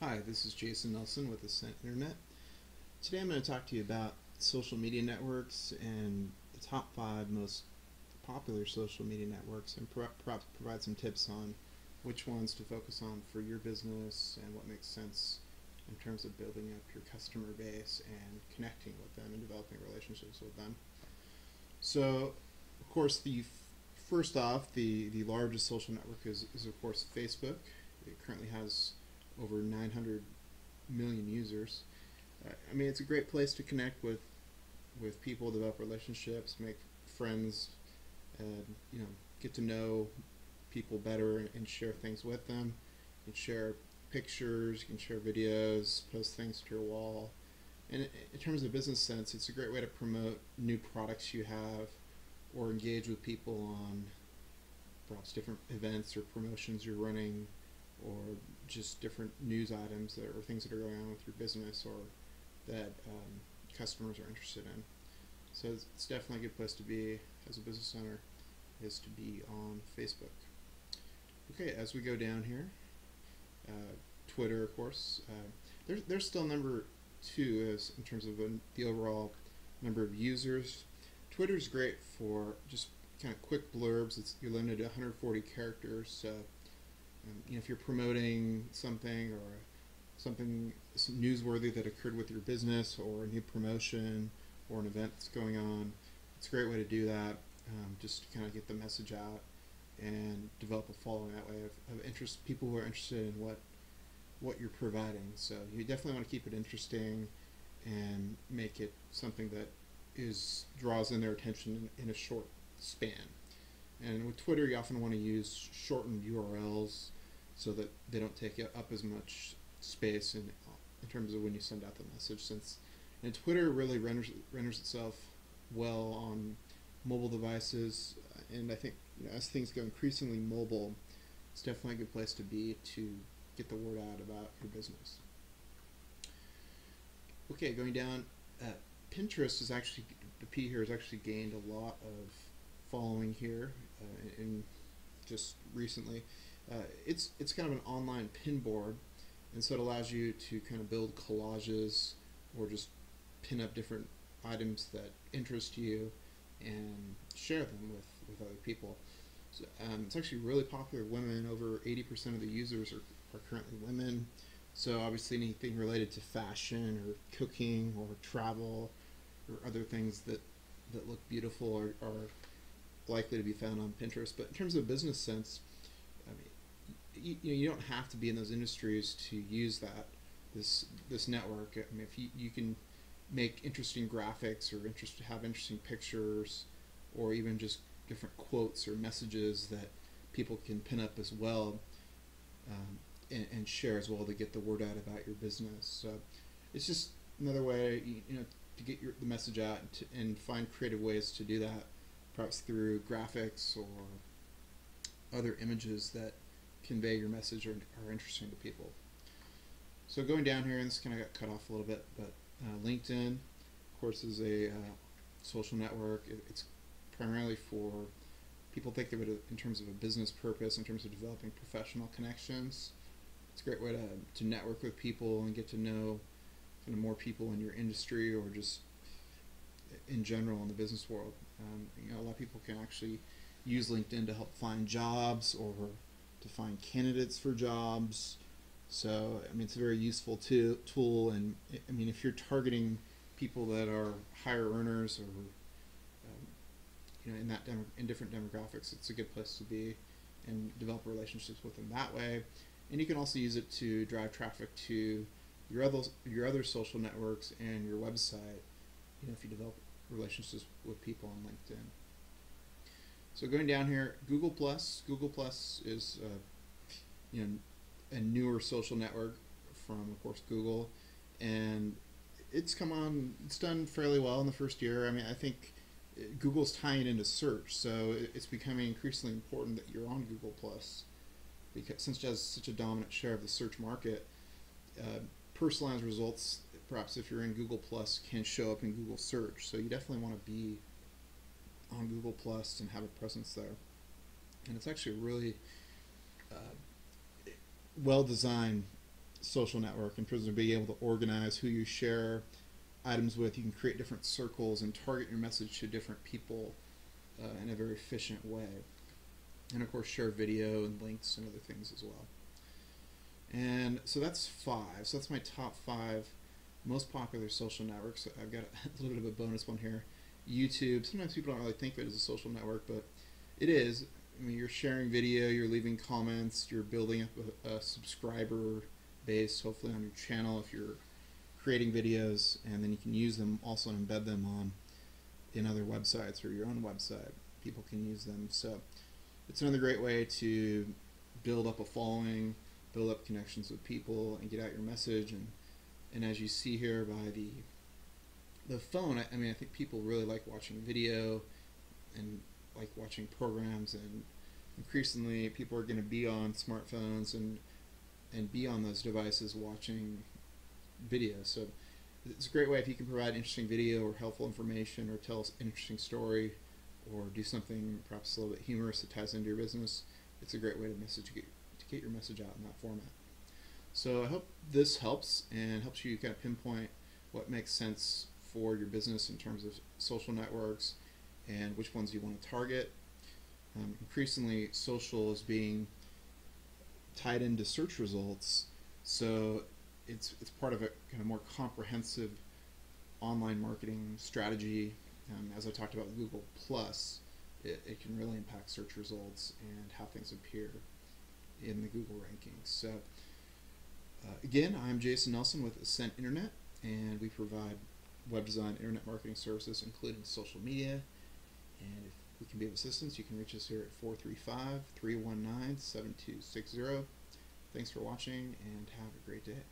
Hi, this is Jason Nelson with Ascent Internet. Today I'm going to talk to you about social media networks and the top 5 most popular social media networks and perhaps provide some tips on which ones to focus on for your business and what makes sense in terms of building up your customer base and connecting with them and developing relationships with them. So, of course, first off, the largest social network is of course Facebook. It currently has over 900 million users. I mean, it's a great place to connect with people, develop relationships, make friends, and get to know people better and share things with them. You can share pictures, you can share videos, post things to your wall. And in terms of business sense, it's a great way to promote new products you have or engage with people on perhaps different events or promotions you're running or just different news items or things that are going on with your business or that customers are interested in. So it's definitely a good place to be as a business owner, is to be on Facebook. Okay, as we go down here, Twitter, of course, they're still number 2 as in terms of the overall number of users. Twitter's great for just kind of quick blurbs. You're limited to 140 characters. So if you're promoting something or something newsworthy that occurred with your business or a new promotion or an event that's going on, it's a great way to do that, just to kind of get the message out and develop a following that way of interest, people who are interested in what you're providing. So you definitely want to keep it interesting and make it something that draws in their attention in a short span. And with Twitter, you often want to use shortened URLs so that they don't take up as much space in terms of when you send out the message. And Twitter really renders itself well on mobile devices, and I think as things go increasingly mobile, it's definitely a good place to be to get the word out about your business. Okay, going down, Pinterest is actually, the P here has actually gained a lot of following here in just recently. It's kind of an online pin board, and so it allows you to kind of build collages or just pin up different items that interest you and share them with other people. So, it's actually really popular with women. Over 80% of the users are currently women. So obviously anything related to fashion or cooking or travel or other things that look beautiful are likely to be found on Pinterest. But in terms of business sense, I mean, you don't have to be in those industries to use this network. I mean, if you can make interesting graphics or have interesting pictures, or even just different quotes or messages that people can pin up as well, and share as well to get the word out about your business. So it's just another way to get the message out and find creative ways to do that, perhaps through graphics or other images that convey your message or are interesting to people. So going down here, and this kind of got cut off a little bit, but LinkedIn, of course, is a social network. It's primarily for people think of it in terms of a business purpose, in terms of developing professional connections. It's a great way to network with people and get to know kind of more people in your industry or just in general in the business world. A lot of people can actually use LinkedIn to help find jobs or to find candidates for jobs. So I mean, it's a very useful tool, and I mean, if you're targeting people that are higher earners or in different demographics, it's a good place to be and develop relationships with them that way. And you can also use it to drive traffic to your other social networks and your website. If you develop relationships with people on LinkedIn. So going down here, Google Plus. Google Plus is a newer social network from, of course, Google, and it's done fairly well in the first year. I mean, I think Google's tying it into search, so it's becoming increasingly important that you're on Google Plus, because since it has such a dominant share of the search market, personalized results, perhaps if you're in Google Plus, can show up in Google search. So you definitely want to be on Google Plus and have a presence there. And it's actually a really well designed social network in terms of being able to organize who you share items with. You can create different circles and target your message to different people in a very efficient way. And of course, share video and links and other things as well. And so that's 5. So that's my top 5 most popular social networks. I've got a little bit of a bonus one here. YouTube. Sometimes people don't really think of it as a social network, but it is. I mean, you're sharing video, you're leaving comments, you're building up a subscriber base, hopefully on your channel if you're creating videos, and then you can use them also and embed them in other websites or your own website. People can use them. So it's another great way to build up a following, build up connections with people, and get out your message. And as you see here by the phone, I mean, I think people really like watching video and like watching programs, and increasingly people are going to be on smartphones and be on those devices watching video. So it's a great way if you can provide interesting video or helpful information or tell an interesting story or do something perhaps a little bit humorous that ties into your business. It's a great way to get your message out in that format. So I hope this helps and helps you kind of pinpoint what makes sense for your business in terms of social networks and which ones you want to target. Increasingly, social is being tied into search results, so it's part of a kind of more comprehensive online marketing strategy. As I talked about Google Plus, it can really impact search results and how things appear in the Google rankings. So again, I'm Jason Nelson with Ascent Internet, and we provide web design, internet marketing services, including social media. And if we can be of assistance, you can reach us here at 435-319-7260. Thanks for watching, and have a great day.